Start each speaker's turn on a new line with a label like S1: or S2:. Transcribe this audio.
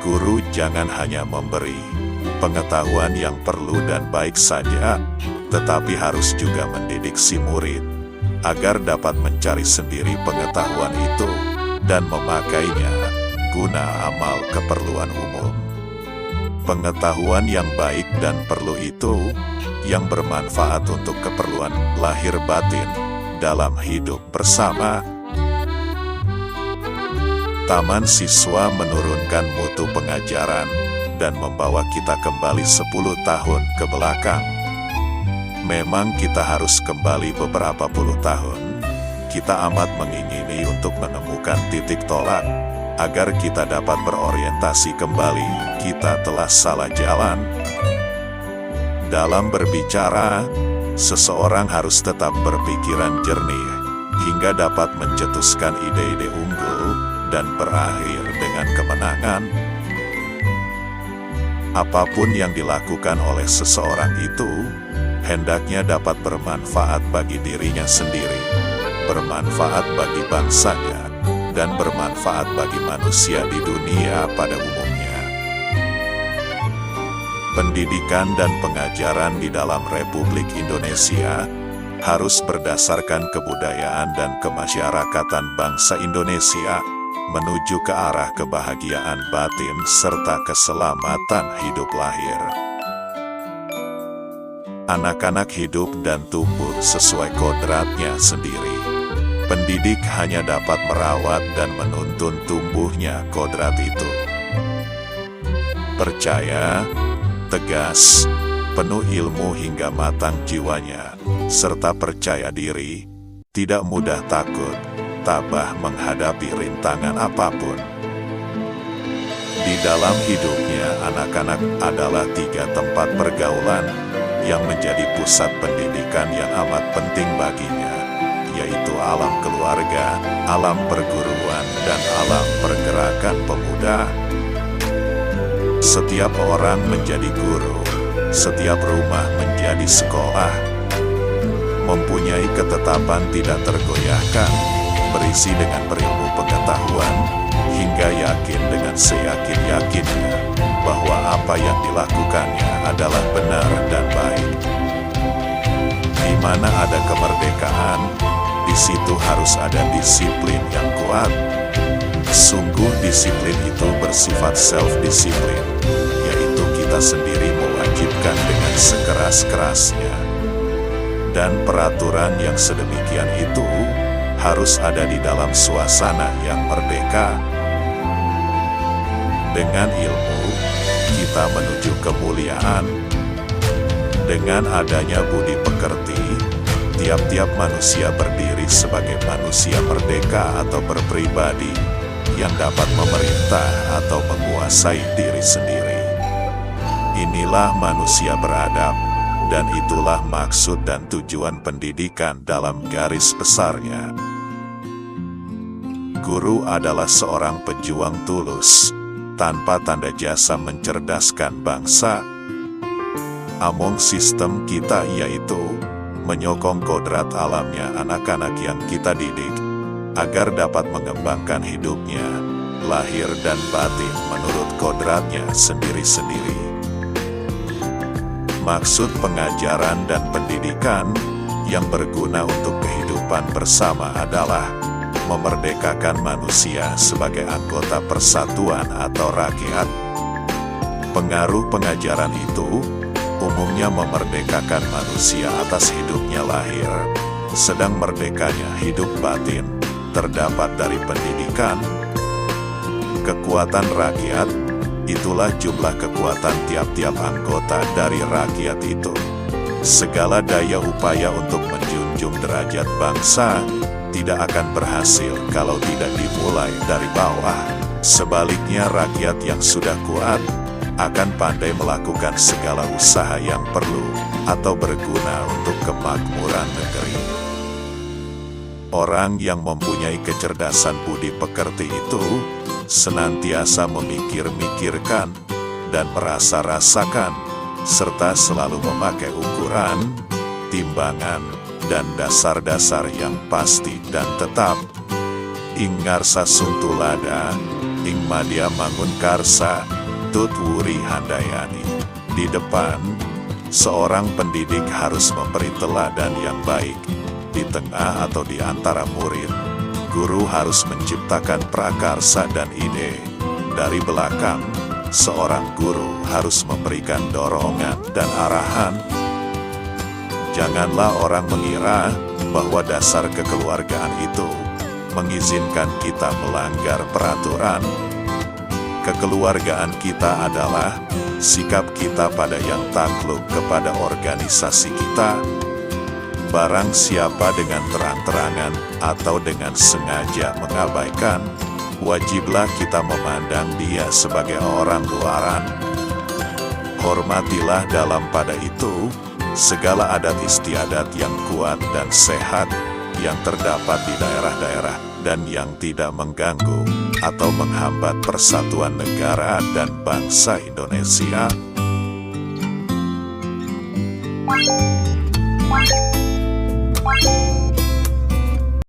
S1: Guru jangan hanya memberi pengetahuan yang perlu dan baik saja, tetapi harus juga mendidik si murid agar dapat mencari sendiri pengetahuan itu dan memakainya guna amal keperluan umum. Pengetahuan yang baik dan perlu itu yang bermanfaat untuk keperluan lahir batin dalam hidup bersama. Taman siswa menurunkan mutu pengajaran dan membawa kita kembali 10 tahun ke belakang. Memang kita harus kembali beberapa puluh tahun. Kita amat mengingini untuk menemukan titik tolak agar kita dapat berorientasi kembali. Kita telah salah jalan. Dalam berbicara, seseorang harus tetap berpikiran jernih hingga dapat mencetuskan ide-ide unggul dan berakhir dengan kemenangan. Apapun yang dilakukan oleh seseorang itu, hendaknya dapat bermanfaat bagi dirinya sendiri, bermanfaat bagi bangsanya, dan bermanfaat bagi manusia di dunia pada umumnya. Pendidikan dan pengajaran di dalam Republik Indonesia harus berdasarkan kebudayaan dan kemasyarakatan bangsa Indonesia menuju ke arah kebahagiaan batin serta keselamatan hidup lahir. Anak-anak hidup dan tumbuh sesuai kodratnya sendiri. Pendidik hanya dapat merawat dan menuntun tumbuhnya kodrat itu. Percaya, tegas, penuh ilmu hingga matang jiwanya, serta percaya diri, tidak mudah takut, tabah menghadapi rintangan apapun. Di dalam hidupnya, anak-anak adalah 3 tempat pergaulan yang menjadi pusat pendidikan yang amat penting baginya, yaitu alam keluarga, alam perguruan, dan alam pergerakan pemuda. Setiap orang menjadi guru, setiap rumah menjadi sekolah, mempunyai ketetapan tidak tergoyahkan, berisi dengan berilmu pengetahuan, hingga yakin dengan seyakin-yakinnya bahwa apa yang dilakukannya adalah benar dan baik. Di mana ada kemerdekaan, di situ harus ada disiplin yang kuat. Sungguh disiplin itu bersifat self-disiplin, yaitu kita sendiri mewajibkan dengan sekeras-kerasnya. Dan peraturan yang sedemikian itu harus ada di dalam suasana yang merdeka. Dengan ilmu, kita menuju kemuliaan. Dengan adanya budi pekerti, tiap-tiap manusia berdiri sebagai manusia merdeka atau berpribadi yang dapat memerintah atau menguasai diri sendiri. Inilah manusia beradab, dan itulah maksud dan tujuan pendidikan dalam garis besarnya. Guru adalah seorang pejuang tulus, tanpa tanda jasa mencerdaskan bangsa. Among sistem kita yaitu menyokong kodrat alamnya anak-anak yang kita didik, agar dapat mengembangkan hidupnya, lahir dan batin menurut kodratnya sendiri-sendiri. Maksud pengajaran dan pendidikan yang berguna untuk kehidupan bersama adalah memerdekakan manusia sebagai anggota persatuan atau rakyat. Pengaruh pengajaran itu umumnya memerdekakan manusia atas hidupnya lahir, sedang merdekanya hidup batin terdapat dari pendidikan. Kekuatan rakyat, itulah jumlah kekuatan tiap-tiap anggota dari rakyat itu. Segala daya upaya untuk menjunjung derajat bangsa tidak akan berhasil kalau tidak dimulai dari bawah. Sebaliknya, rakyat yang sudah kuat akan pandai melakukan segala usaha yang perlu atau berguna untuk kemakmuran negeri. Orang yang mempunyai kecerdasan budi pekerti itu senantiasa memikir-mikirkan dan merasa-rasakan, serta selalu memakai ukuran, timbangan, dan dasar-dasar yang pasti dan tetap. Ing ngarsa suntulada, ing madya mangun karsa, Ketut Wuri Handayani. Di depan, seorang pendidik harus memberi teladan yang baik. Di tengah atau di antara murid, guru harus menciptakan prakarsa dan ide. Dari belakang, seorang guru harus memberikan dorongan dan arahan. Janganlah orang mengira bahwa dasar kekeluargaan itu mengizinkan kita melanggar peraturan. Kekeluargaan kita adalah sikap kita pada yang takluk kepada organisasi kita. Barang siapa dengan terang-terangan atau dengan sengaja mengabaikan, wajiblah kita memandang dia sebagai orang luaran. Hormatilah dalam pada itu segala adat istiadat yang kuat dan sehat yang terdapat di daerah-daerah dan yang tidak mengganggu atau menghambat persatuan negara dan bangsa Indonesia.
S2: What?